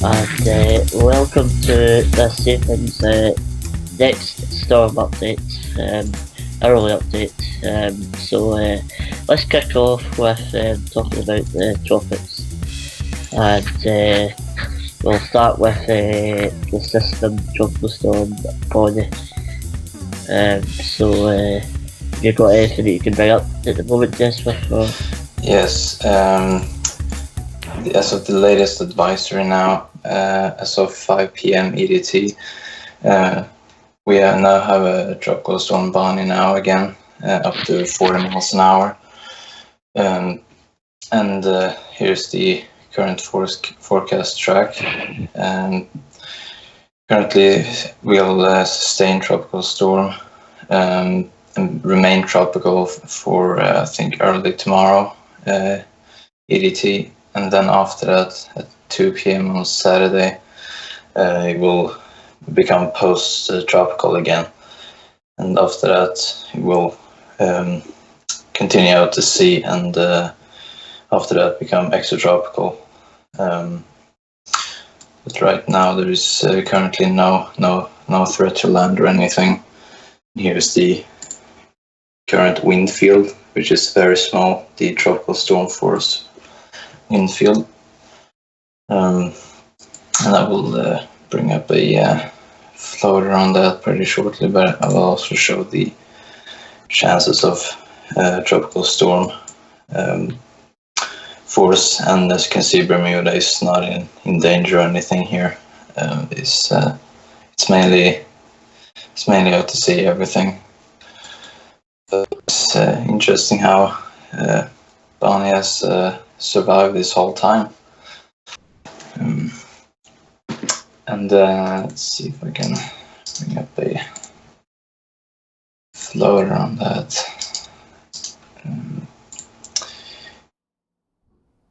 and welcome to this evening's next storm update, early update. Let's kick off with talking about the tropics, and we'll start with the system tropical storm Bonnie. Have you got anything that you can bring up at the moment, Jess? Yes, as of the latest advisory now, as of 5 p.m. EDT, we now have a tropical storm Bonnie now again, up to 40 miles an hour. Here's the current forecast track. Currently, we'll sustain tropical storm and remain tropical for I think early tomorrow EDT, and then after that at 2 p.m. on Saturday it will become post-tropical again, and after that it will continue out to sea, and after that become extratropical. But right now there is currently no threat to land or anything. Here's the current wind field, which is very small, the tropical storm force wind field. And I will bring up a floater on that pretty shortly, but I will also show the chances of tropical storm force. And as you can see, Bermuda is not in danger or anything here. It's mainly out to sea, everything. But it's interesting how Bonnie has survived this whole time. Let's see if I can bring up a floater on that.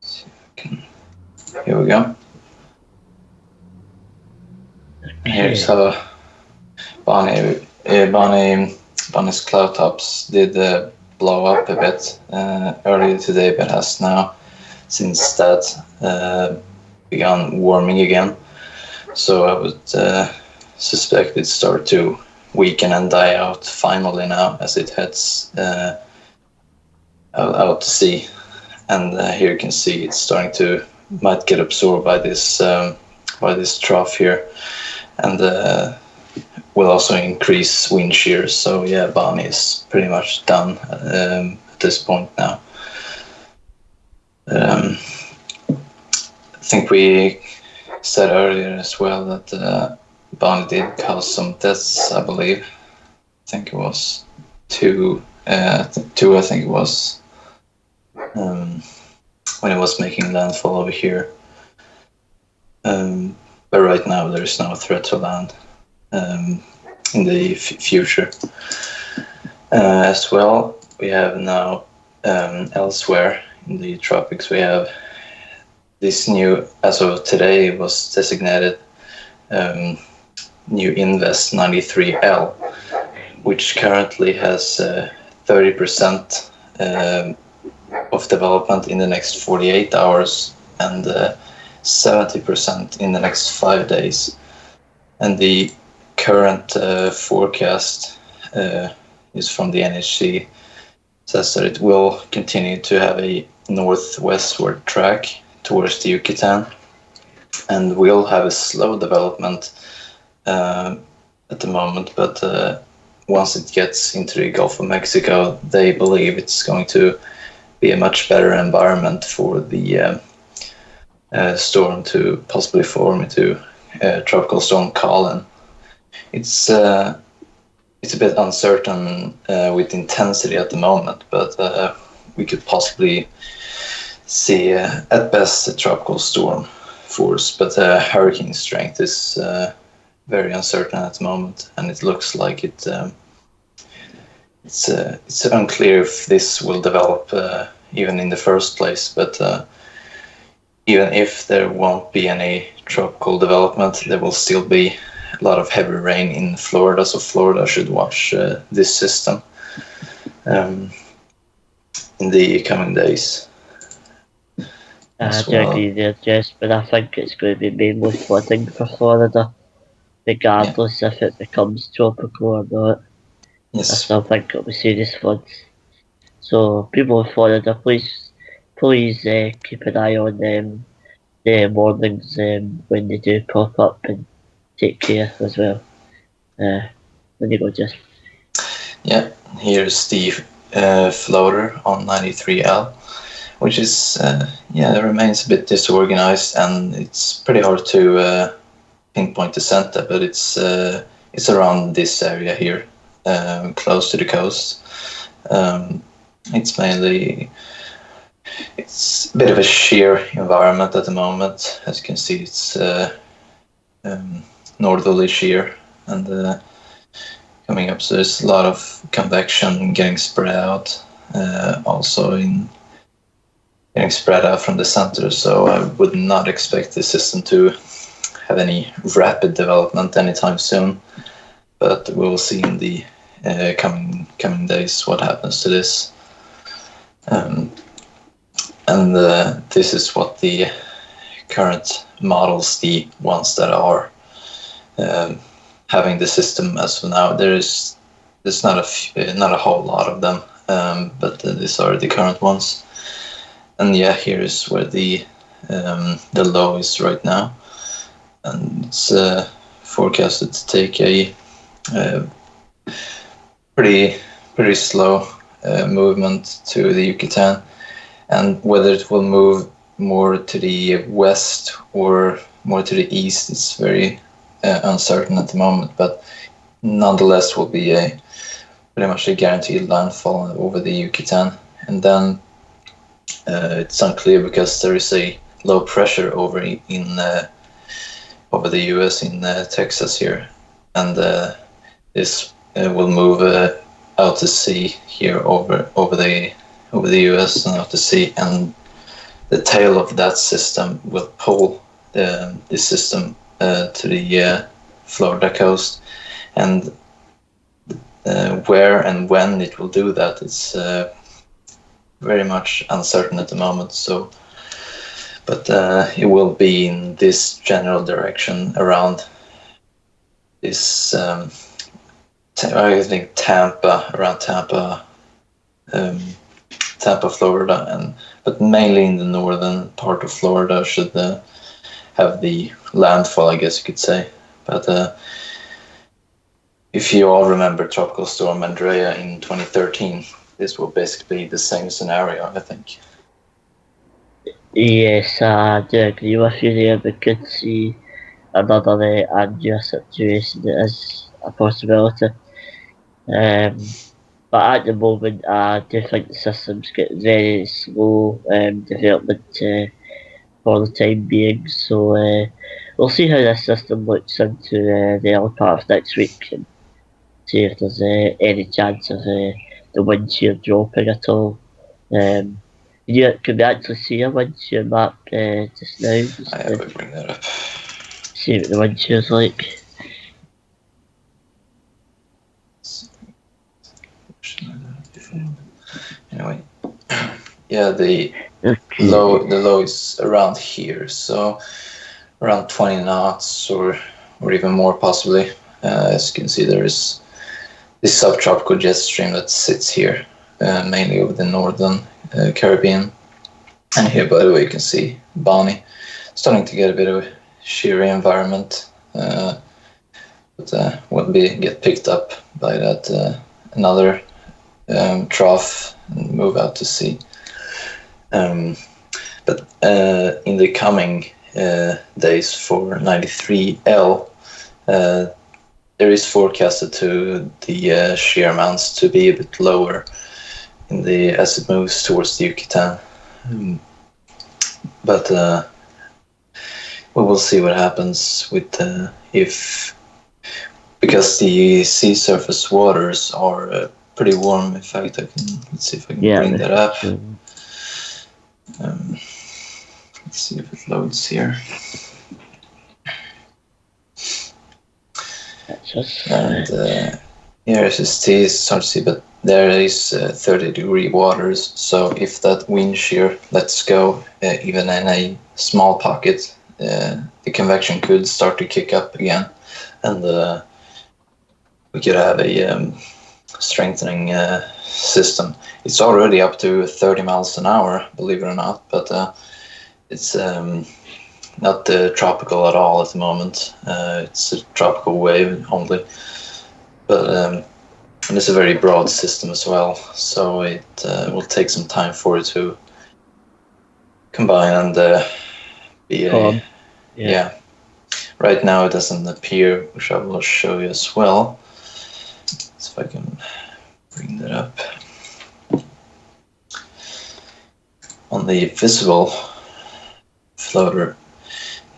See if I can. Here we go. Here's how Bonnie's cloud tops did blow up a bit earlier today, but has now, since that, begun warming again. So I would suspect it start to weaken and die out finally now as it heads out to sea. And here you can see it's might get absorbed by this trough here, and will also increase wind shear. So yeah, Bonnie is pretty much done at this point now. I think we said earlier as well that Bonnie did cause some deaths, I believe. I think it was two. I think it was when it was making landfall over here. But right now there is no threat to land in the future. As well, we have now elsewhere in the tropics, we have this new, as of today, was designated new Invest 93L, which currently has 30% of development in the next 48 hours and 70% in the next 5 days. And the current forecast is from the NHC, says that it will continue to have a northwestward track towards the Yucatan, and will have a slow development at the moment, but once it gets into the Gulf of Mexico, they believe it's going to be a much better environment for the storm to possibly form into Tropical Storm Colin. It's a bit uncertain with intensity at the moment, but we could possibly see at best a tropical storm force, but hurricane strength is very uncertain at the moment, and it looks like it's unclear if this will develop even in the first place. But even if there won't be any tropical development, there will still be a lot of heavy rain in Florida, so Florida should watch this system in the coming days. I as do well. agree there, Jess, but I think it's going to be mainly flooding for Florida, Yeah. regardless if it becomes tropical or not. I Yes. still think it'll be serious floods. So people in Florida, please keep an eye on the warnings when they do pop up, and take care as well. When you go, just Yeah. Here's the floater on 93L, which is it remains a bit disorganized, and it's pretty hard to pinpoint the center, but it's around this area here, close to the coast. Um, it's a bit of a sheer environment at the moment. As you can see, it's northerly sheer and coming up. So there's a lot of convection getting spread out, also in getting spread out from the center. So I would not expect the system to have any rapid development anytime soon. But we'll see in the coming days what happens to this. And this is what the current models, the ones that are having the system as of now. There's not a whole lot of them, but these are the current ones. And yeah, here is where the low is right now, and it's forecasted to take a pretty slow movement to the Yucatan, and whether it will move more to the west or more to the east is very uncertain at the moment, but nonetheless will be pretty much a guaranteed landfall over the Yucatan. And then it's unclear because there is a low pressure over the US in Texas here, and this will move out to sea here over the US and out to sea, and the tail of that system will pull the system to the Florida coast, and where and when it will do that is very much uncertain at the moment. So, but it will be in this general direction around this. I think around Tampa, Florida, but mainly in the northern part of Florida should have the landfall, I guess you could say. But if you all remember Tropical Storm Andrea in 2013, this will basically be the same scenario, I think. yes, I do agree with you there. We could see another Andrea situation that is a possibility. Um, but at the moment, I do think the system's getting very slow development for the time being. So we'll see how this system looks into the early part of next week, and see if there's any chance of the wind shear dropping at all. Um, could we actually see a wind shear map just now? Just I to will bring that up. see what the wind shear's like. Anyway, yeah, the Okay. low is around here, so around 20 knots or even more possibly. As you can see, there is this subtropical jet stream that sits here, mainly over the northern Caribbean. And here, by the way, you can see Bonnie starting to get a bit of a sheery environment, but will get picked up by that another trough and move out to sea. But in the coming days for 93L, there is forecasted to the shear amounts to be a bit lower as it moves towards the Yucatan. But we will see what happens with because the sea surface waters are pretty warm. In fact, let's see if I can bring that up. Sure. Let's see if it loads here. And here is ST, it's hard to see, but there is 30-degree waters, so if that wind shear lets go, even in a small pocket, the convection could start to kick up again, and we could have a strengthening system. It's already up to 30 miles an hour, believe it or not, but it's not tropical at all at the moment. It's a tropical wave only, but and it's a very broad system as well, so it will take some time for it to combine and be a... Yeah. Right now it doesn't appear, which I will show you as well. So if I can bring that up. On the visible floater,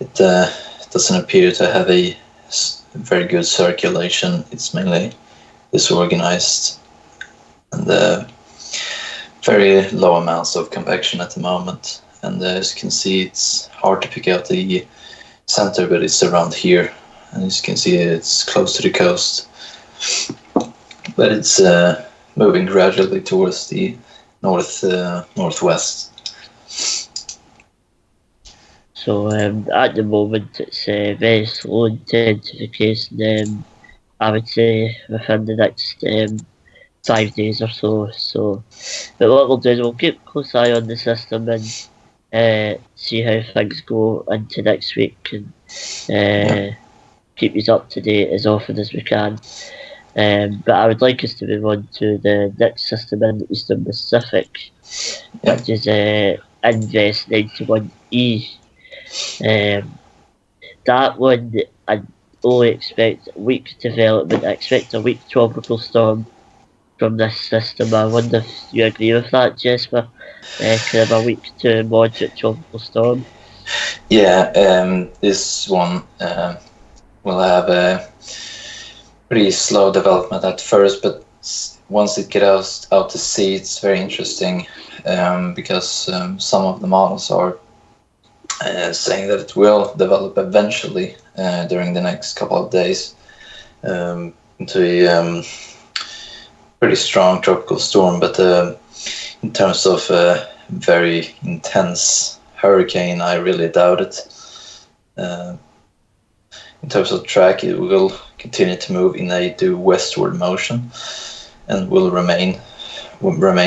it doesn't appear to have a very good circulation. It's mainly disorganized and very low amounts of convection at the moment. And as you can see, it's hard to pick out the center, but it's around here. And as you can see, it's close to the coast. But it's moving gradually towards the northwest. So at the moment it's very slow intensification. I would say within the next 5 days or so. But what we'll do is we'll keep a close eye on the system and see how things go into next week, and keep you up to date as often as we can. But I would like us to move on to the next system in the Eastern Pacific, which is Invest 91E. That one, I only expect weak development. I expect a weak tropical storm from this system. I wonder if you agree with that, Jesper. Kind of a weak to moderate tropical storm. Yeah, this one will have a pretty slow development at first, but once it gets out to sea, it's very interesting because some of the models are saying that it will develop eventually during the next couple of days into a pretty strong tropical storm. But in terms of very intense hurricane, I really doubt it. In terms of track, it will continue to move in a due westward motion and will remain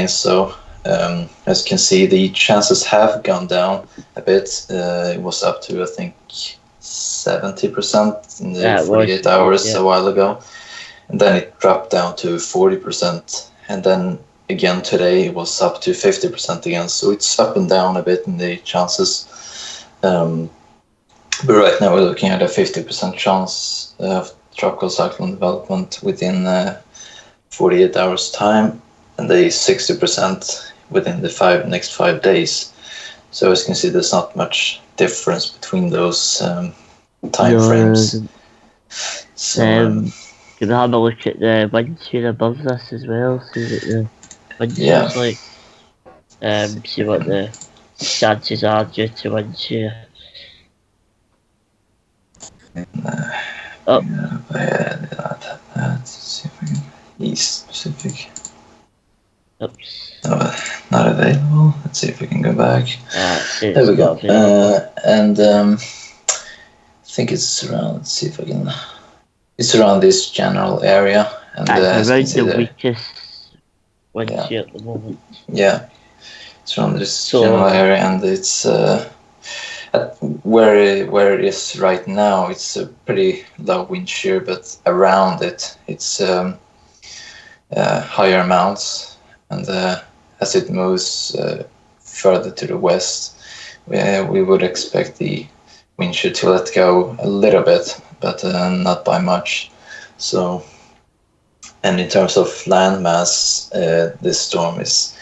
so. As you can see, the chances have gone down a bit. It was up to, I think, 70% in the 48 hours a while ago. And then it dropped down to 40%. And then again today it was up to 50% again. So it's up and down a bit in the chances. But right now we're looking at a 50% chance of tropical cyclone development within 48 hours time, and a 60% within the next 5 days. So as you can see, there's not much difference between those time frames. So, can we have a look at the wind shear above this as well? See what the wind shear's like. See what the chances are due to wind shear. Let's see if we can. East Pacific. Oops. Not available. Let's see if we can go back. There we go. And I think it's around. Let's see if I can. It's around this general area. And it's around the weakest wind shear at the moment. Yeah, it's around this general area, and it's where it is right now. It's a pretty low wind shear, but around it, it's higher amounts, and as it moves further to the west, we would expect the wind shear to let go a little bit, but not by much. So, and in terms of land mass, this storm is,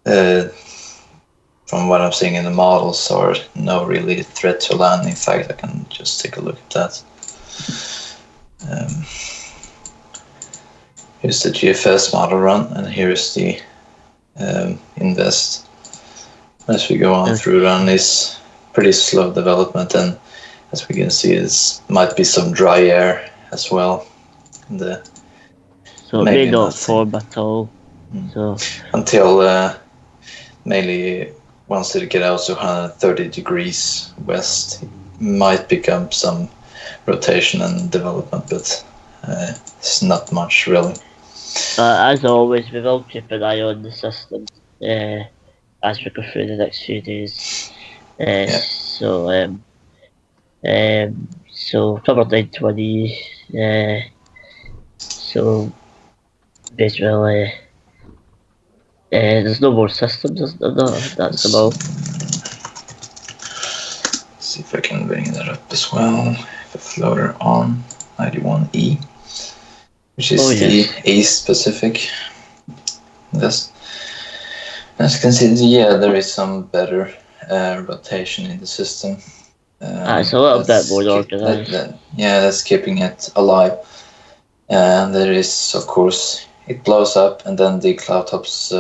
from what I'm seeing in the models, are no really threat to land. In fact, I can just take a look at that. Here's the GFS model run, and here's the Invest. As we go on through run, is pretty slow development, and as we can see, it might be some dry air as well. So it may not form at all. So until mainly once it get out to 130 degrees west, it might become some rotation and development, but it's not much really. as always, we will keep an eye on the system as we go through the next few days. Yeah. So cover 920. So basically, there's no more systems, is there? No, that's them all. See if I can bring that up as well. The floater on 91E, which is the East Pacific. As you can see, yeah, there is some better rotation in the system. It's a little bit more organised. That's keeping it alive. And there is, of course, it blows up, and then the cloud tops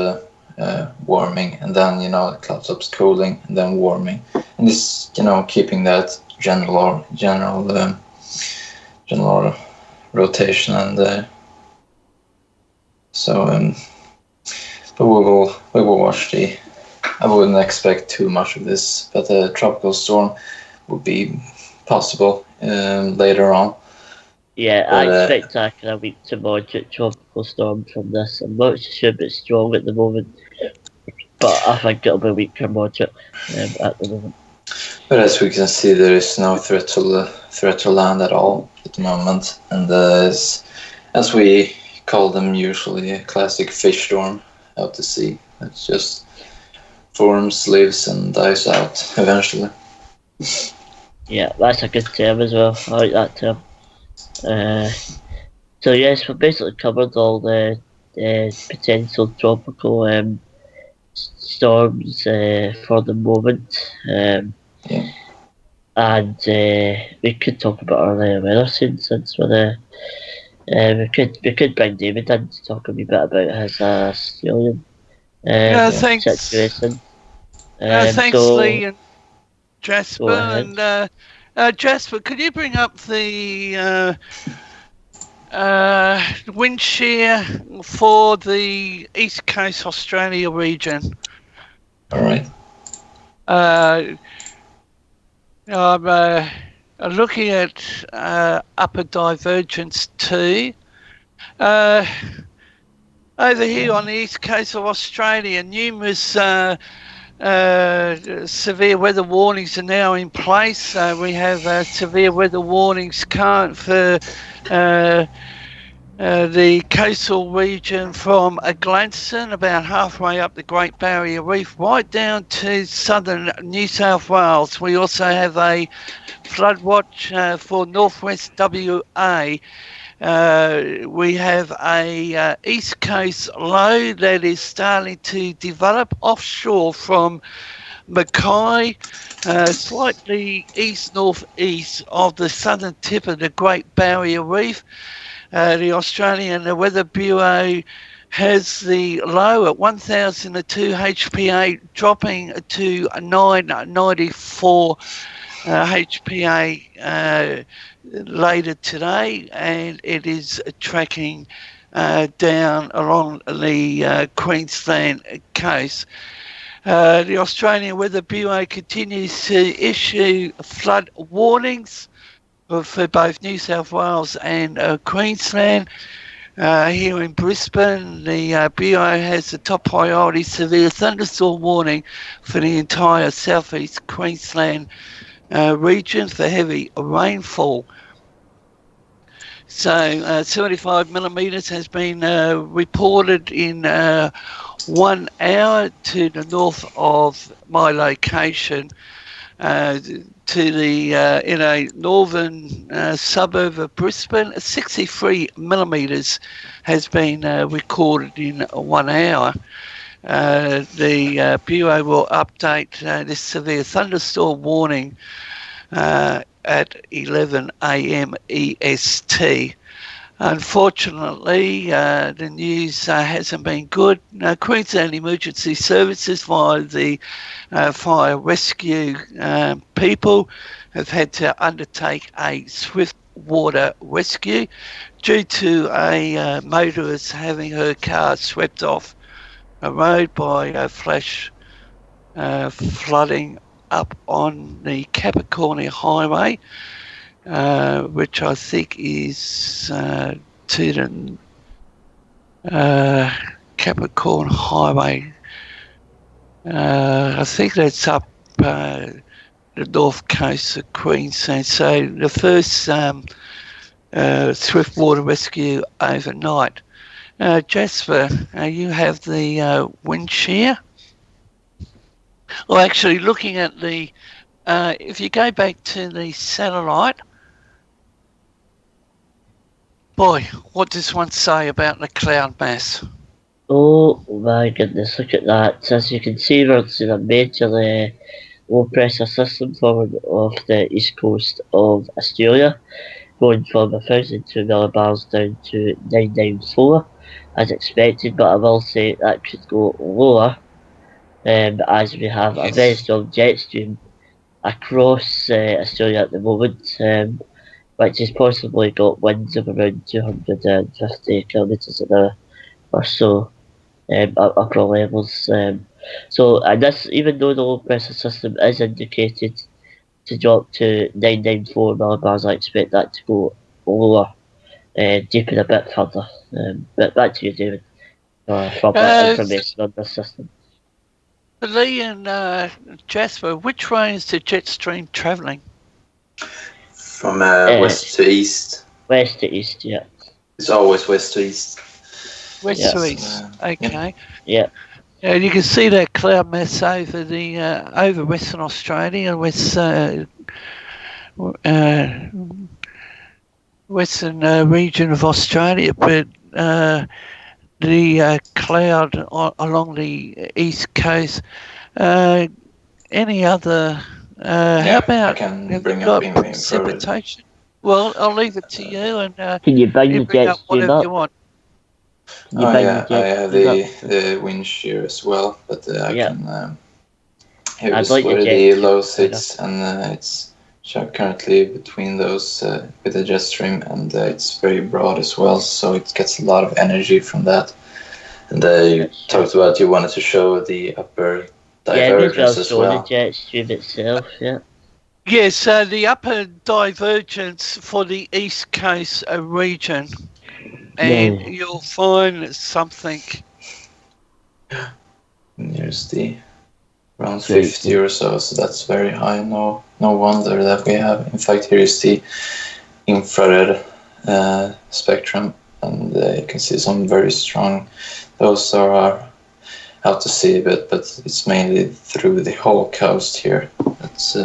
warming, and then the cloud tops cooling, and then warming, and it's keeping that general rotation, and but we will watch the. I wouldn't expect too much of this, but a tropical storm would be possible later on. Yeah, I expect a week to moderate tropical storm from this. I'm not sure if it's strong at the moment, but I think it'll be weaker moderate at the moment. But as we can see, there is no threat to land at all at the moment, and as we call them usually, a classic fish storm out to sea. It's just forms, lives, and dies out eventually. Yeah, that's a good term as well. I like that term. So yes, we basically covered all the potential tropical storms for the moment. Yeah. And we could talk about our weather scene since we're we could bring David in to talk a wee bit about his Australian Thanks. situation. Thanks, Lee and Jasper. Go ahead. And Jasper, could you bring up the wind shear for the East Coast Australia region? All right. I'm looking at upper divergence 2. Over here on the east coast of Australia, numerous severe weather warnings are now in place. We have severe weather warnings current for the coastal region from Gladstone, about halfway up the Great Barrier Reef, right down to southern New South Wales. We also have a flood watch for northwest WA. We have a east coast low that is starting to develop offshore from Mackay, slightly east-northeast of the southern tip of the Great Barrier Reef. The Australian Weather Bureau has the low at 1002 HPA dropping to 994 HPA later today, and it is tracking down along the Queensland coast. The Australian Weather Bureau continues to issue flood warnings for both New South Wales and Queensland. Here in Brisbane, the Bureau has a top priority severe thunderstorm warning for the entire southeast Queensland region for heavy rainfall. So 75 millimetres has been reported in 1 hour to the north of my location. To the in a northern suburb of Brisbane, 63 millimetres has been recorded in 1 hour. The Bureau will update this severe thunderstorm warning at 11 a.m. EST. Unfortunately, the news hasn't been good. Queensland Emergency Services via the fire rescue people have had to undertake a swift water rescue due to a motorist having her car swept off road by flash flooding up on the Capricornia Highway, which I think is to the Capricorn Highway. I think that's up the north coast of Queensland. So the first swift water rescue overnight. Jasper, you have the wind shear. Well, actually, looking at the, if you go back to the satellite, boy, what does one say about the cloud mass? Oh my goodness, look at that. As you can see, we're seeing a major low pressure system forward off the east coast of Australia, going from 1,002 millibars down to 994 as expected, but I will say that could go lower as we have a very strong jet stream across Australia at the moment, which has possibly got winds of around 250 kilometres an hour or so at upper levels. And this, even though the low pressure system is indicated to drop to 994 millibars, I expect that to go lower, deepen a bit further. But back to you, David, for information on this system. Lee and Jasper, which way is the jet stream travelling? From west to east. West to east, yeah. It's always west to east. West to east, okay. Yeah. You can see that cloud mass over the over Western Australia, western region of Australia, but the cloud along the east coast. Any other? How about I can bring up precipitation? Well, I'll leave it to you, and can you bring the jet stream whatever up? You want. Oh yeah, I have the wind shear as well, but I can. Here's where the low sits, and it's currently between those with the jet stream, and it's very broad as well, so it gets a lot of energy from that. And you talked about you wanted to show the upper divergence as well. The jet stream itself, yeah. Yes, so the upper divergence for the East Coast region, and you'll find something. Here's the around 50 or so, so that's very high. No wonder that we have. In fact, here is the infrared spectrum, and you can see some very strong. Those are out to sea a bit, but it's mainly through the whole coast here. That's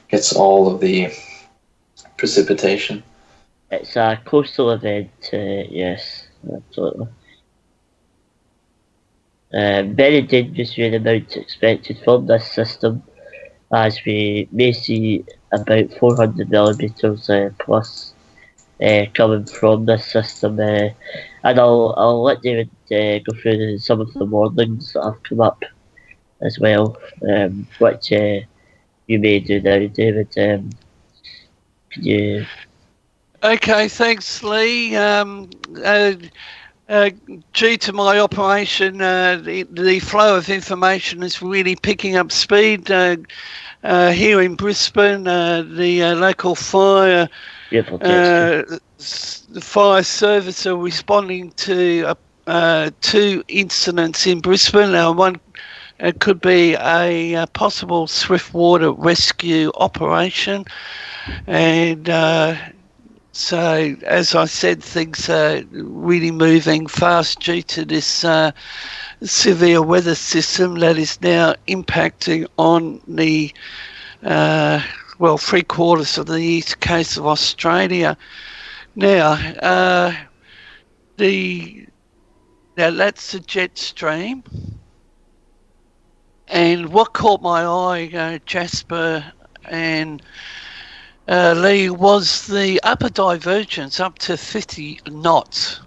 gets all of the precipitation. It's a coastal event, yes, absolutely. Very dangerous rain amounts expected from this system, as we may see about 400 millimetres plus coming from this system. And I'll let David go through some of the warnings that have come up as well, which you may do now, David. Can you? Okay, thanks, Lee. Due to my operation, the flow of information is really picking up speed. Here in Brisbane, the local fire service are responding to 2 incidents in Brisbane. One could be a possible swift water rescue operation, and so, as I said, things are really moving fast due to this severe weather system that is now impacting on the 3/4 of the east coast of Australia. Now, that's the jet stream. And what caught my eye, Jasper and Lee, was the upper divergence up to 50 knots.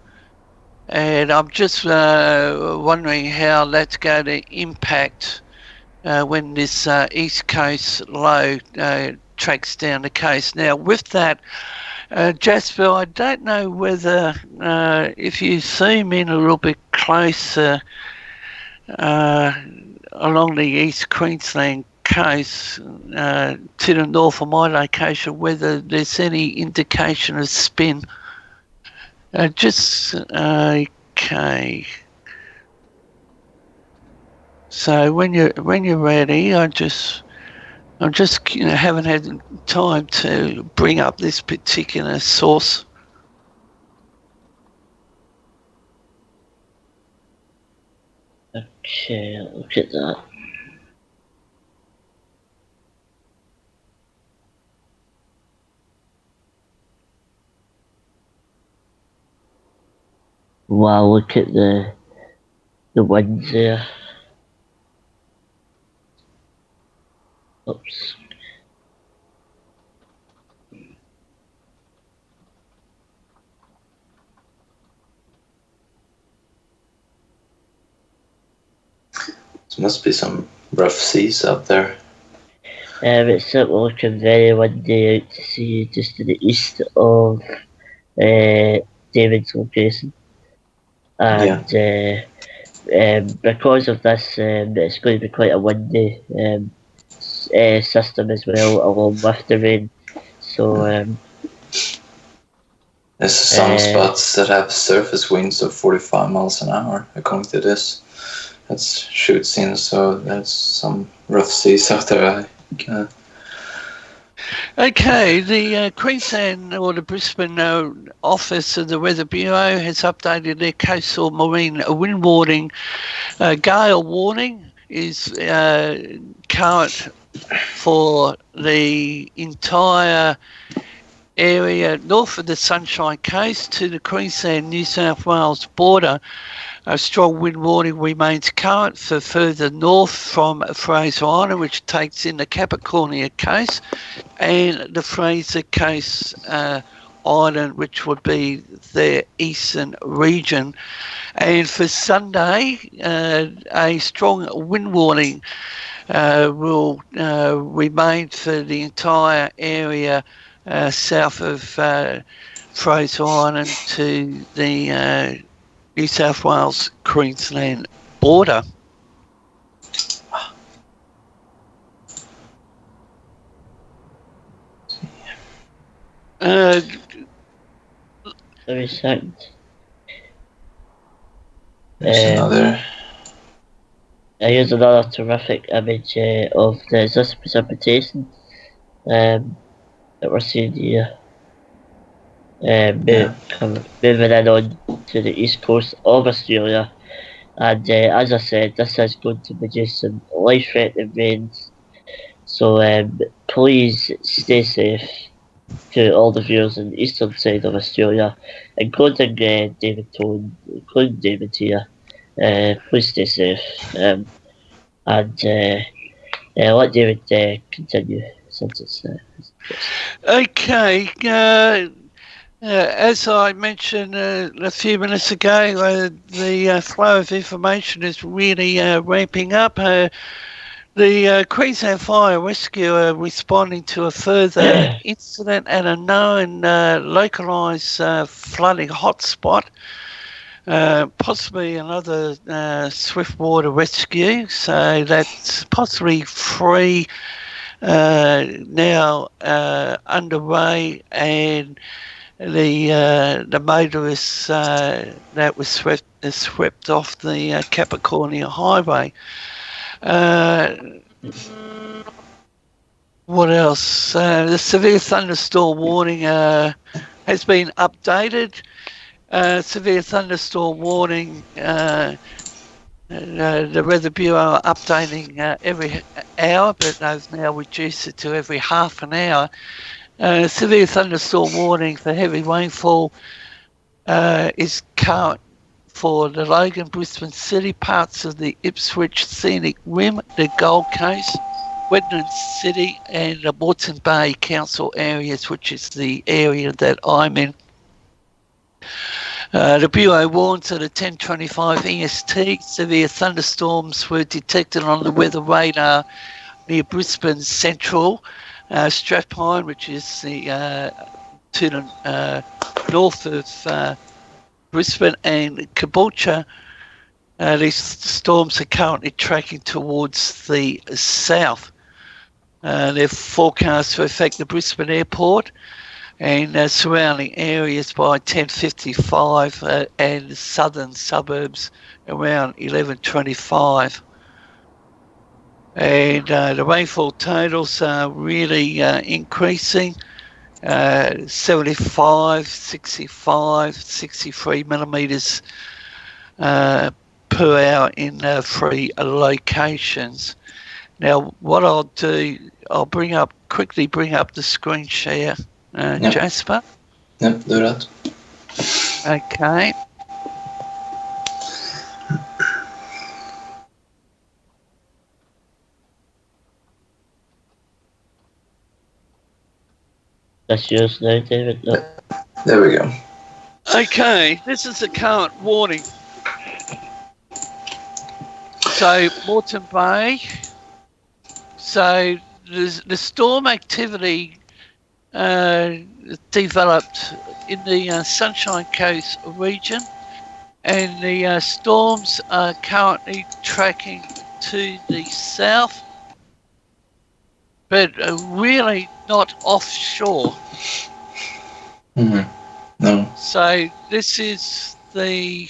And I'm just wondering how that's going to impact when this east coast low tracks down the coast. Now, with that, Jasper, I don't know whether if you zoom in a little bit closer, along the East Queensland coast to the north of my location, whether there's any indication of spin. Okay. So when you're ready, I'm just haven't had time to bring up this particular source. Okay, look at that. Wow, look at the winds there. Oops. There must be some rough seas out there. It's certainly looking very windy out to sea just to the east of David's location. And because of this, it's going to be quite a windy system as well, along with the rain. So there's some spots that have surface winds of 45 miles an hour, according to this. That's shoots in, so there's some rough seas out there. Okay, the Queensland or the Brisbane office of the Weather Bureau has updated their coastal marine wind warning. Gale warning is current for the entire area north of the Sunshine Coast to the Queensland-New South Wales border. A strong wind warning remains current for further north from Fraser Island, which takes in the Capricornia Coast, and the Fraser Coast Island, which would be their eastern region. And for Sunday, a strong wind warning will remain for the entire area south of Fraser Island to the New South Wales Queensland border. Every second. There's another. Here's another terrific image of this precipitation that we're seeing here. Moving in on to the east coast of Australia, and as I said, this is going to produce some life-threatening rains. So please stay safe to all the viewers on the eastern side of Australia, including David Tone, including David here. Please stay safe, and let David continue since it's. Okay. As I mentioned a few minutes ago, the flow of information is really ramping up. The Queensland Fire Rescue are responding to a further incident at a known localised flooding hotspot, possibly another swiftwater rescue. So that's possibly 3 now underway, and the motorists that was swept off the Capricornia Highway. What else? The severe thunderstorm warning has been updated. Severe thunderstorm warning. The Weather Bureau are updating every hour, but they've now reduced it to every half an hour. Severe thunderstorm warning for heavy rainfall is current for the Logan, Brisbane City, parts of the Ipswich Scenic Rim, the Gold Coast, Wedland City, and the Moreton Bay Council areas, which is the area that I'm in. The Bureau warns that at 10:25 EST, severe thunderstorms were detected on the weather radar near Brisbane Central, Strathpine, which is the to the north of Brisbane, and Caboolture These storms are currently tracking towards the south. They're forecast to affect the Brisbane airport and surrounding areas by 10:55 and the southern suburbs around 11:25. And the rainfall totals are really increasing. 75, 65, 63 millimetres per hour in 3 locations. Now, what I'll do, I'll quickly bring up the screen share, Yep. Jasper. Yep, do that. Okay. That's yours now, David. No. There we go. Okay, this is the current warning. So, Moreton Bay. So, the storm activity developed in the Sunshine Coast region, and the storms are currently tracking to the south, but really not offshore. Mm-hmm. No. So this is the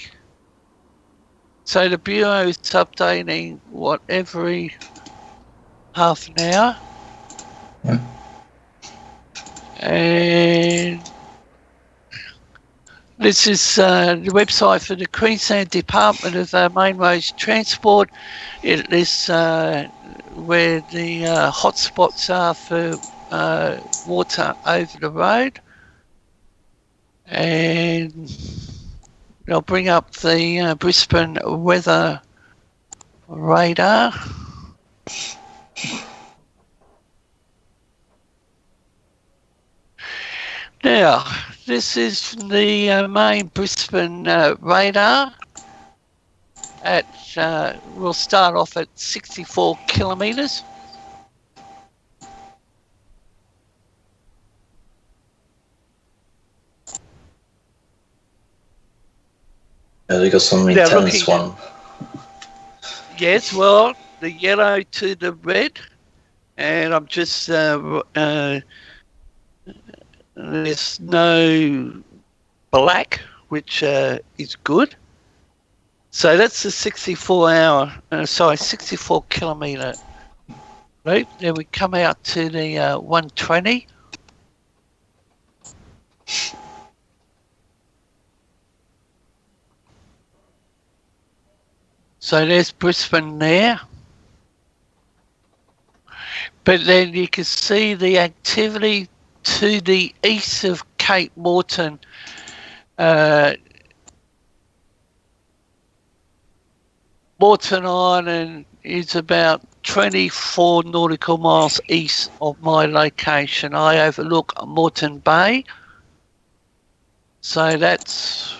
Bureau is updating every half an hour. Yeah. And this is the website for the Queensland Department of Main Roads Transport. It is where the hotspots are for water over the road. And I'll bring up the Brisbane weather radar. Now, this is the main Brisbane radar. We'll start off at 64 kilometres. Yeah, they got some intense one. Yes, well, the yellow to the red, and I'm just there's no black, which is good. So that's the 64 kilometre route. Then we come out to the 120. So there's Brisbane there. But then you can see the activity to the east of Cape Moreton. Moreton Island is about 24 nautical miles east of my location. I overlook Moreton Bay. So that's...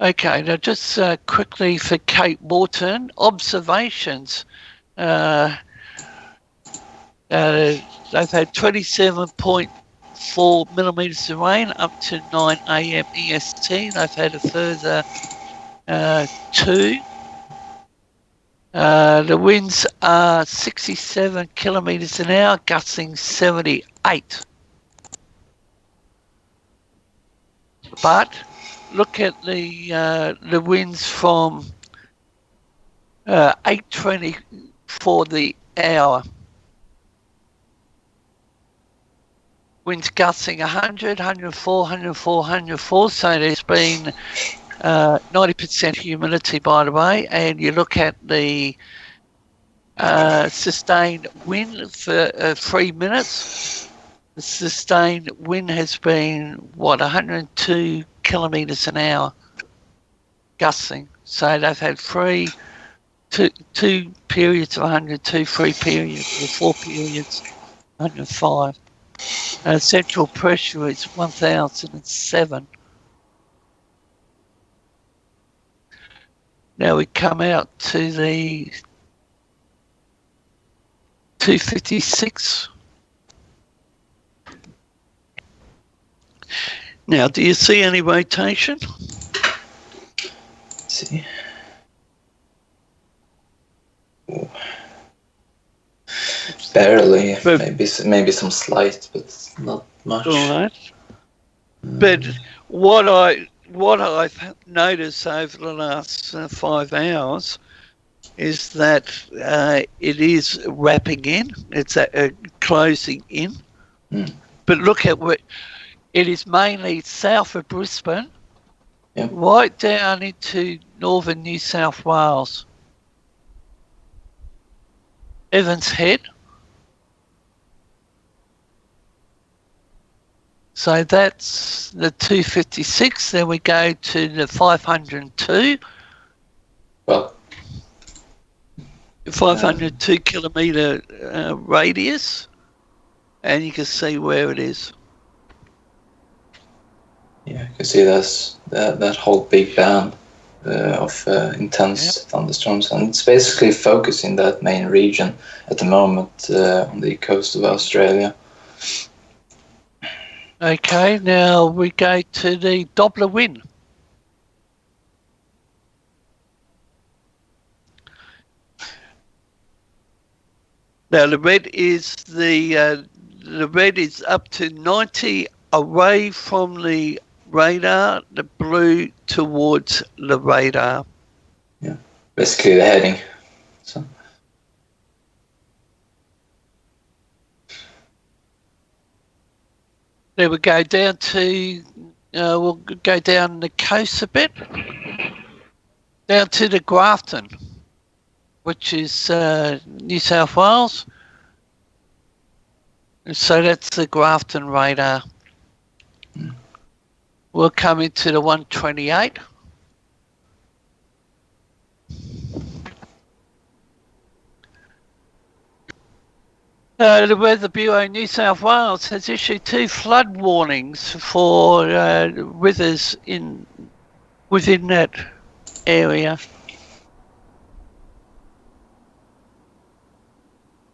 Okay, now just quickly for Cape Moreton, observations. They've had 27.4 millimetres of rain up to 9 a.m. EST. They've had a further 2. The winds are 67 kilometres an hour, gusting 78. But look at the winds from 8:20 for the hour. Winds gusting 100, 104, 104, 104. So there's been 90% humidity, by the way. And you look at the sustained wind for 3 minutes. The sustained wind has been, 102 kilometres an hour gusting. So they've had two periods of 102, 3 periods, or 4 periods, 105. Central pressure is 1007. Now we come out to the 256. Now, do you see any rotation? Let's see. Ooh. Barely, maybe some slight, but not much. All right. But what I've noticed over the last 5 hours is that it is wrapping in. It's closing in. But look at what it is, mainly south of Brisbane, right down into northern New South Wales. Evans Head. So that's the 256. Then we go to the 502. Well, 502 kilometre radius, and you can see where it is. Yeah, you can see that whole big band of intense thunderstorms, and it's basically focusing that main region at the moment on the coast of Australia. Okay, now we go to the Doppler wind. Now the red is up to 90 away from the radar, the blue towards the radar. Yeah, basically the heading. So. There we go down to, we'll go down the coast a bit, down to the Grafton, which is New South Wales. So that's the Grafton radar. We'll come into the 128. The Weather Bureau New South Wales has issued 2 flood warnings for rivers within that area.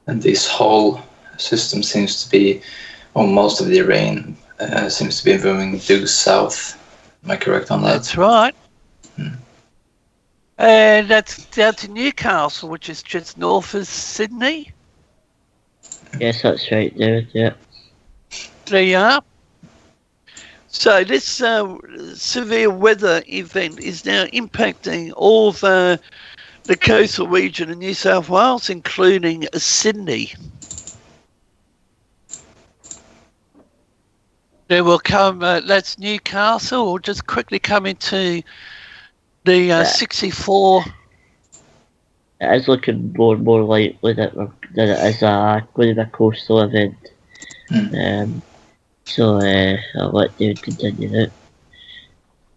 And this whole system seems to be, or most of the rain seems to be moving due south. Am I correct on that? That's right. And that's down to Newcastle, which is just north of Sydney. Yes, that's right, David, yeah. There you are. So this severe weather event is now impacting all the coastal region of New South Wales, including Sydney. There will come, that's Newcastle. We'll just quickly come into the 64. It is looking more and more likely that it is going to be a coastal event. So I'll let David continue now.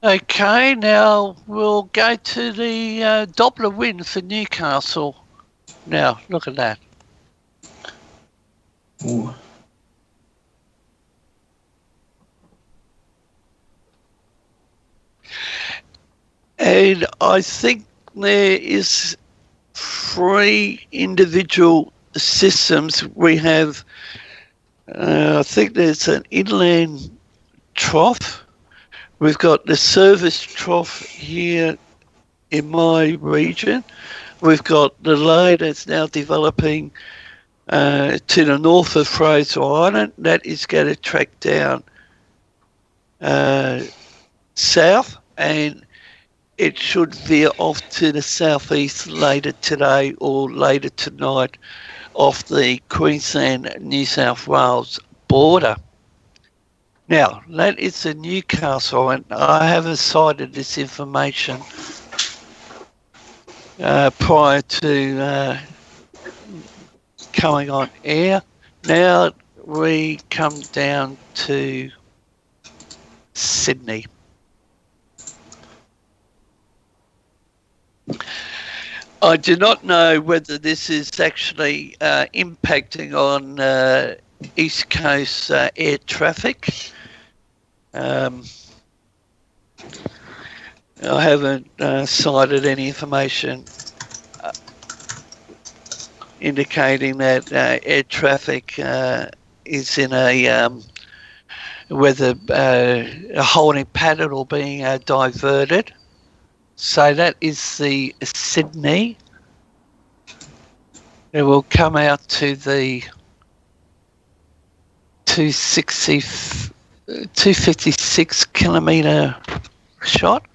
Okay, now we'll go to the Doppler wind for Newcastle. Now, look at that. Ooh. And I think there is 3 individual systems. We have, I think there's an inland trough. We've got the service trough here in my region. We've got the low that's now developing to the north of Fraser Island. That is going to track down south, and it should veer off to the southeast later today or later tonight off the Queensland-New South Wales border. Now, that is the Newcastle, and I haven't cited this information prior to coming on air. Now we come down to Sydney. I do not know whether this is actually impacting on East Coast air traffic. I haven't cited any information indicating that air traffic is in a whether a holding pattern or being diverted. So that is the Sydney. It will come out to the 256 kilometre shot.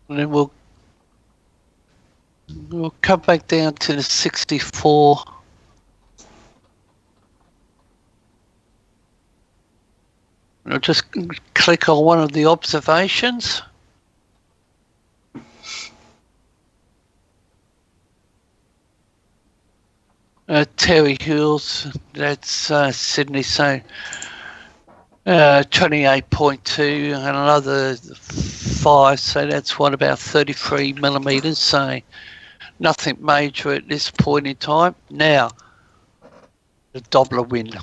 And then we'll come back down to the 64. I'll just click on one of the observations. Terry Hills, that's Sydney, so 28.2 and another 5, so that's what, about 33 millimetres, so nothing major at this point in time. Now, the Doppler wind.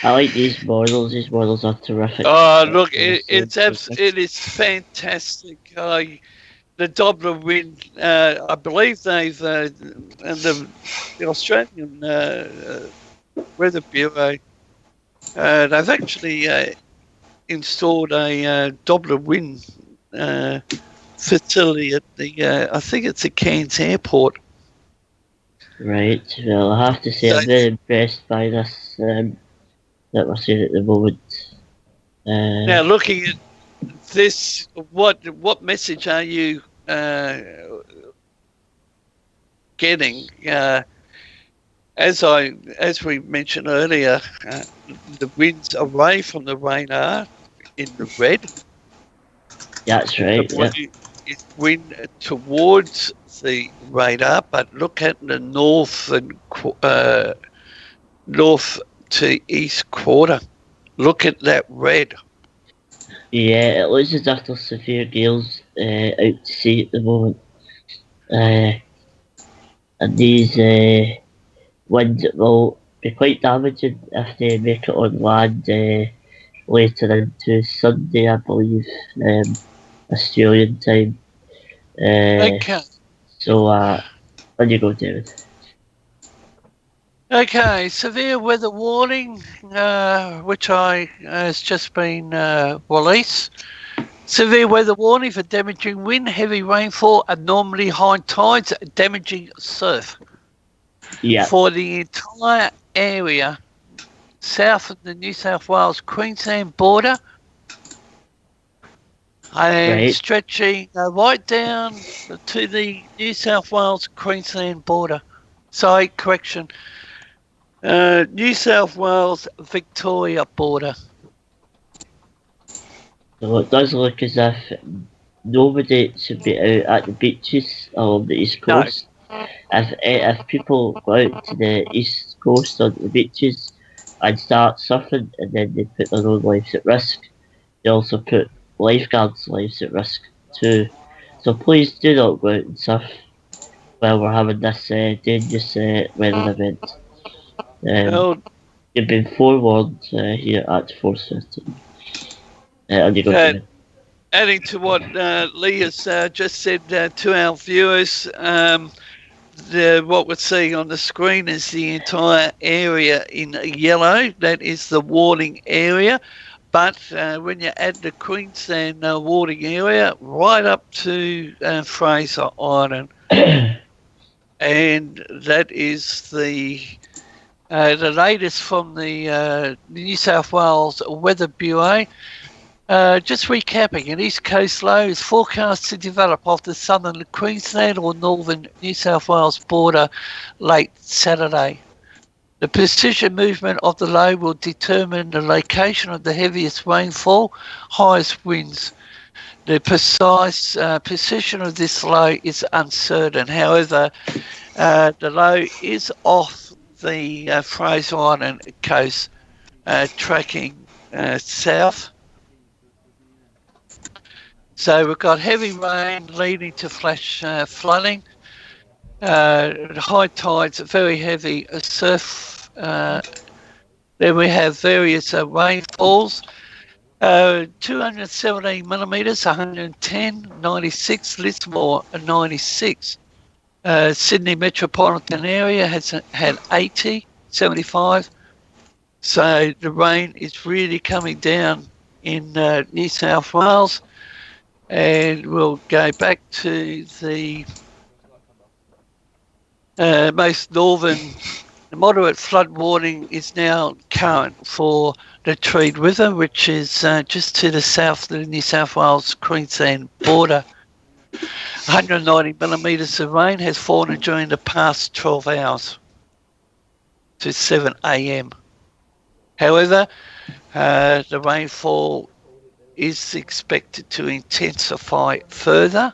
I like these models. These models are terrific. Oh, look, it is fantastic. The Doppler wind, I believe they've, and the Australian Weather Bureau, they've actually installed a Doppler wind facility at the, I think it's at Cairns Airport. Right. Well, I have to say, I'm very impressed by this that we're seeing at the moment. Now, looking at this, what message are you getting? As we mentioned earlier, the winds away from the radar in the red. That's right. The blue is wind towards the radar, but look at the north to east quarter. Look at that red. Yeah, it looks as if there's severe gales out to sea at the moment. And these winds will be quite damaging if they make it on land later into Sunday, I believe, Australian time. Okay. So, on you go, David. Okay, severe weather warning, which has just been released. Severe weather warning for damaging wind, heavy rainfall, abnormally high tides, damaging surf. Yeah. For the entire area south of the New South Wales Queensland border, and stretching right down to the New South Wales Queensland border. Sorry, correction. New South Wales Victoria border. So it does look as if nobody should be out at the beaches along the east coast. No. If people go out to the east coast on the beaches and start surfing, and then they put their own lives at risk, they also put lifeguards' lives at risk too. So please do not go out and surf while we're having this dangerous weather event. You've been forewarned here at Force 15. Adding to what Lee has just said to our viewers, what we're seeing on the screen is the entire area in yellow. That is the warning area. But when you add the Queensland warning area right up to Fraser Island, and that is the latest from the New South Wales Weather Bureau. Just recapping, an east coast low is forecast to develop off the southern Queensland or northern New South Wales border late Saturday. The precision movement of the low will determine the location of the heaviest rainfall, highest winds. The precise position of this low is uncertain. However, the low is off the Fraser Island coast, tracking south. So we've got heavy rain leading to flash flooding. High tides, very heavy surf. Then we have various rainfalls. 217 millimetres, 110, 96, Lismore 96. Sydney metropolitan area has had 80, 75. So the rain is really coming down in New South Wales. And we'll go back to the most northern. The moderate flood warning is now current for the Tweed River, which is just to the south of the New South Wales-Queensland border. 190 millimetres of rain has fallen during the past 12 hours to 7 a.m. However, the rainfall is expected to intensify further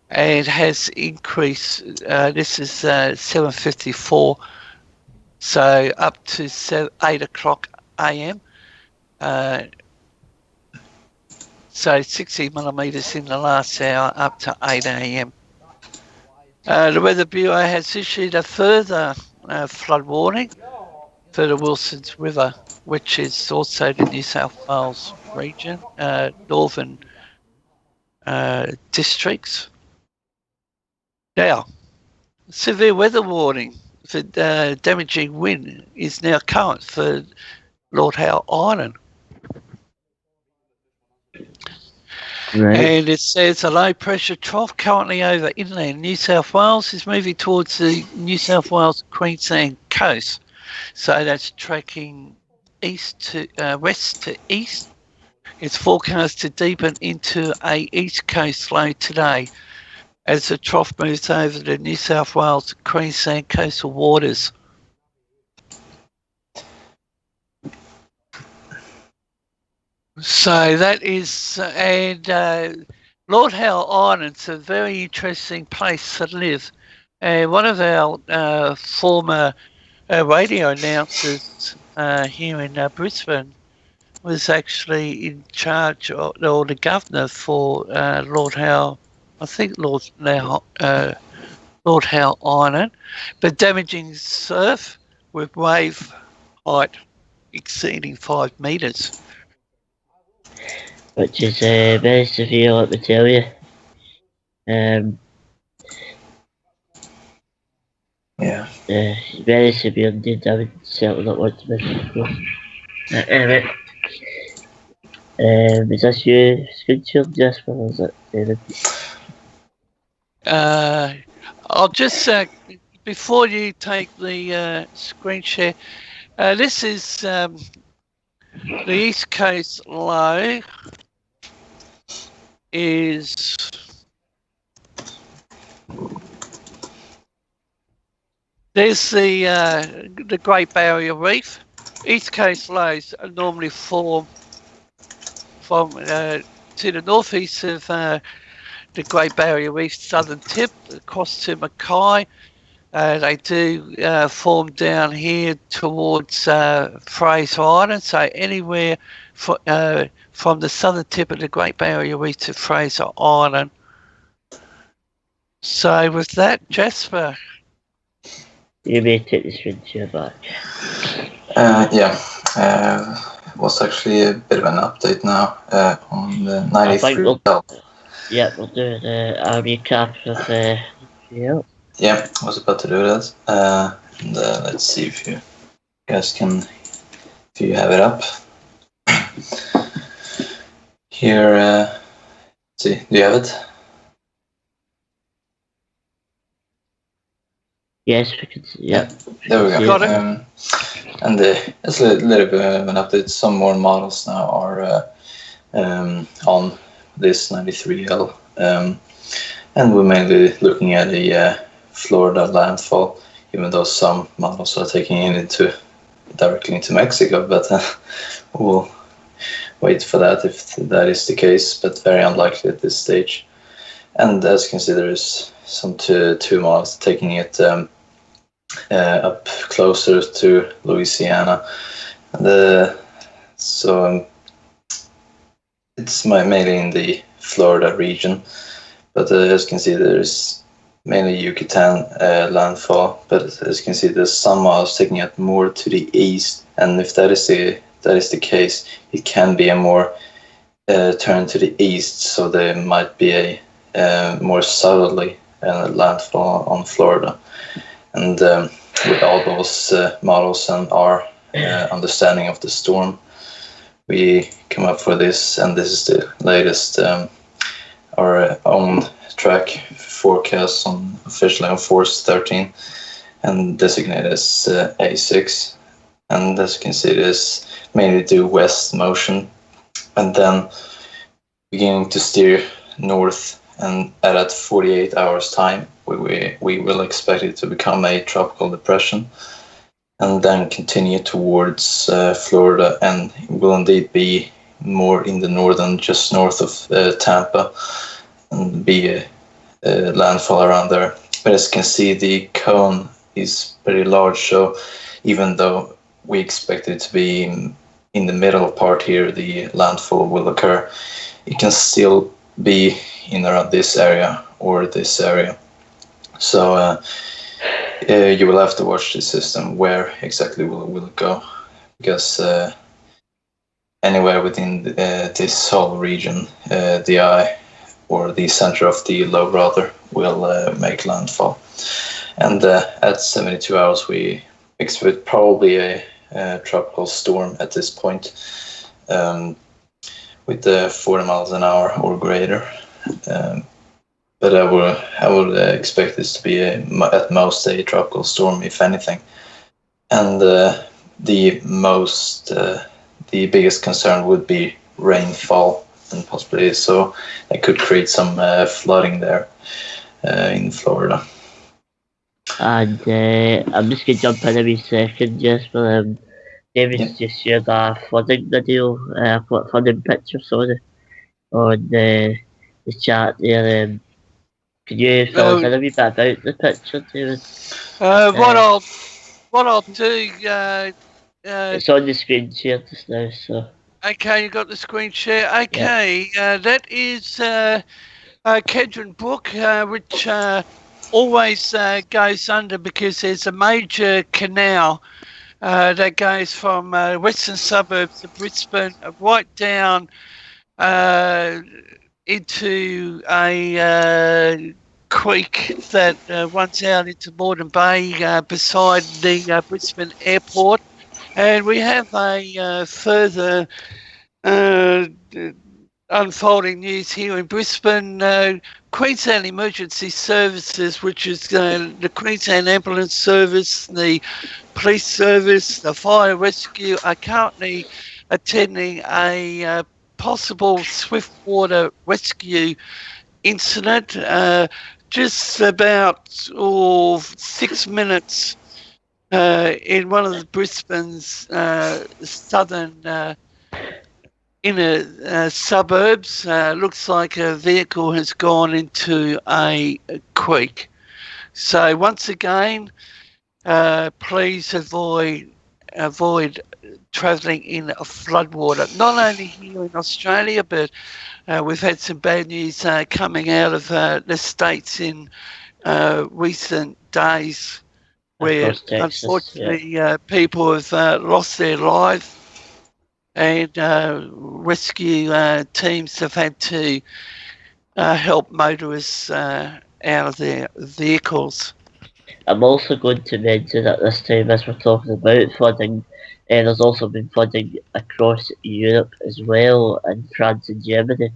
and has increased. This is 7:54, so up to 8 o'clock a.m. So 60 millimetres in the last hour, up to 8 a.m. The Weather Bureau has issued a further flood warning for the Wilsons River, which is also the New South Wales region, northern districts. Now, severe weather warning for damaging wind is now current for Lord Howe Island. Right. And it says a low pressure trough currently over inland New South Wales is moving towards the New South Wales Queensland coast. So that's tracking east to west to east. It's forecast to deepen into a east coast low today as the trough moves over the New South Wales Queensland coastal waters. So that is, and Lord Howe Island's a very interesting place to live. One of our former radio announcers here in Brisbane was actually in charge of, or the governor for Lord Howe, I think Lord Howe Island, but damaging surf with wave height exceeding 5 metres. Which is very severe, let me tell you. Yeah. Very severe indeed. I would certainly not want to miss it. Anyway, is this you screen shared, Jasper, or is it David? I'll just, before you take the screen share, this is the East Coast low is there's the Great Barrier Reef. East Coast lows are normally form from to the northeast of the Great Barrier Reef southern tip across to Mackay. They do form down here towards Fraser Island, so anywhere from the southern tip of the Great Barrier Reef to Fraser Island. So with that, Jasper. You may take the screen share back. Was actually a bit of an update now on the 93 L. Yeah, we'll do a recap of yeah. Yeah, I was about to do that. And let's see if you guys can, if you have it up. Here, let's see, do you have it? Yes, we can see. Yeah. There we go. Got it. And it's a little bit of an update. Some more models now are on this 93L. And we're mainly looking at a Florida landfall, even though some models are taking it directly into Mexico, but we'll wait for that if that is the case, but very unlikely at this stage. And as you can see, there is some two models taking it up closer to Louisiana. So it's mainly in the Florida region. But as you can see, there is mainly Yucatan landfall. But as you can see, there's some models taking it more to the east, and if that is the case, it can be a more turn to the east, so there might be a more southerly landfall on Florida. And with all those models and our understanding of the storm, we come up for this, and this is the latest our own track forecast officially on Force 13 and designated as A6. And as you can see, it is mainly due west motion, and then beginning to steer north, and at 48 hours time we will expect it to become a tropical depression and then continue towards Florida, and will indeed be more in the northern, just north of Tampa, and be a landfall around there. But as you can see, the cone is very large, so even though we expect it to be in the middle part here, the landfall will occur, it can still be in around this area or this area. So you will have to watch the system where exactly will it go, because anywhere within this whole region, the eye or the center of the low rather will make landfall. And at 72 hours, we expect probably a tropical storm at this point, with 40 miles an hour or greater. But I would expect this to be at most a tropical storm, if anything. And the biggest concern would be rainfall, and possibly so it could create some flooding there in Florida. And I'm just going to jump in a wee second, Jesper. David's just shared a flooding video, flooding picture, sorry, on the chat there. Can you tell us a wee bit about the picture, David? What I'll do. It's on the screen share just now, so. Okay, you got the screen share. Okay, that is Kedron Brook, which always goes under because there's a major canal that goes from western suburbs of Brisbane right down into a creek that runs out into Moreton Bay beside the Brisbane airport. And we have a further unfolding news here in Brisbane. Queensland Emergency Services, which is the Queensland Ambulance Service, the Police Service, the Fire Rescue, are currently attending a possible swiftwater rescue incident just about 6 minutes in one of the Brisbane's southern inner suburbs. Looks like a vehicle has gone into a creek. So once again, please avoid travelling in floodwater. Not only here in Australia, but we've had some bad news coming out of the States in recent days, where Texas, unfortunately people have lost their lives, and rescue teams have had to help motorists out of their vehicles. I'm also going to mention at this time, as we're talking about flooding, there's also been flooding across Europe as well, in France and Germany,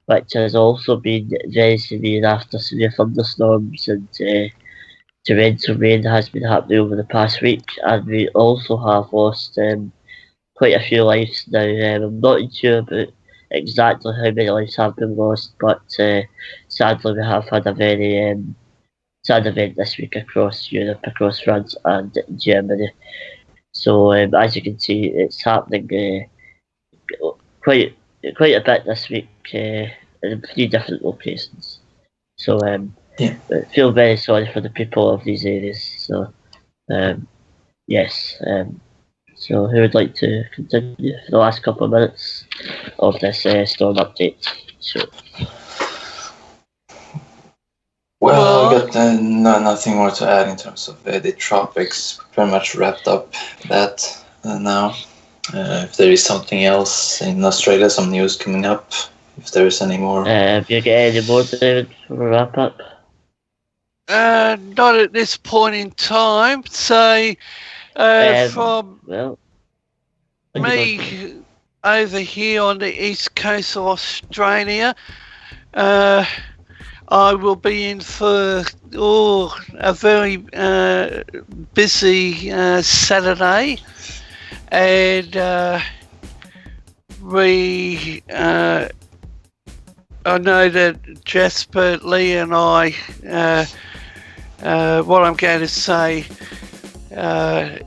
which has also been very severe after severe thunderstorms, and torrential rain has been happening over the past week, and we also have lost quite a few lives now. I'm not sure about exactly how many lives have been lost, but sadly we have had a very sad event this week across Europe, across France and Germany. So as you can see, it's happening quite a bit this week in 3 different locations. So I feel very sorry for the people of these areas. So yes. So who would like to continue for the last couple of minutes of this storm update? So, Well, I got nothing more to add in terms of the tropics. Pretty much wrapped up that now. If there is something else in Australia, some news coming up, if there is any more. have you got any more, David, for a wrap up? Not at this point in time. So, from well, me over here on the east coast of Australia, I will be in for a very busy Saturday, and I know that Jasper, Lee, and I, what I'm going to say, a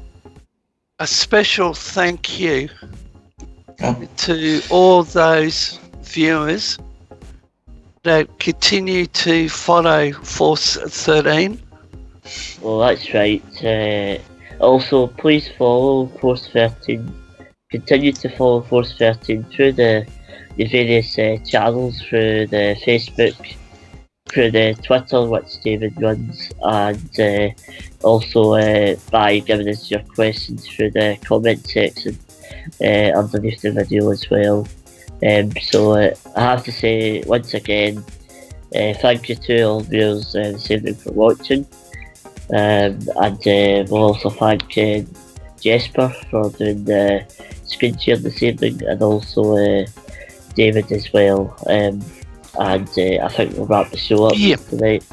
special thank you to all those viewers that continue to follow Force 13. Well, that's right. Also, please follow Force 13. Continue to follow Force 13 through the various channels, through the Facebook, through the Twitter, which David runs, and also by giving us your questions through the comment section underneath the video as well. So I have to say once again, thank you to all viewers this evening for watching, and we'll also thank Jesper for doing the screen share this evening, and also David as well. And I think we'll wrap the show up tonight.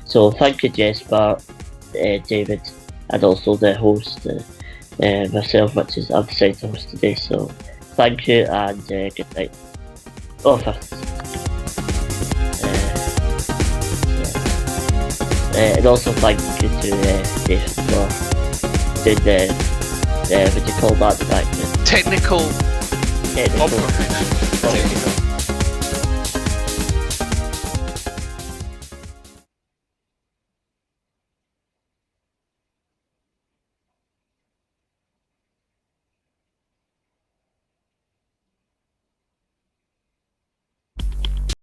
So thank you, Jesper, David, and also the host, myself, which is I'm the host today. So thank you and good night. And also thank you to David for doing the what do you call that? Technical operator.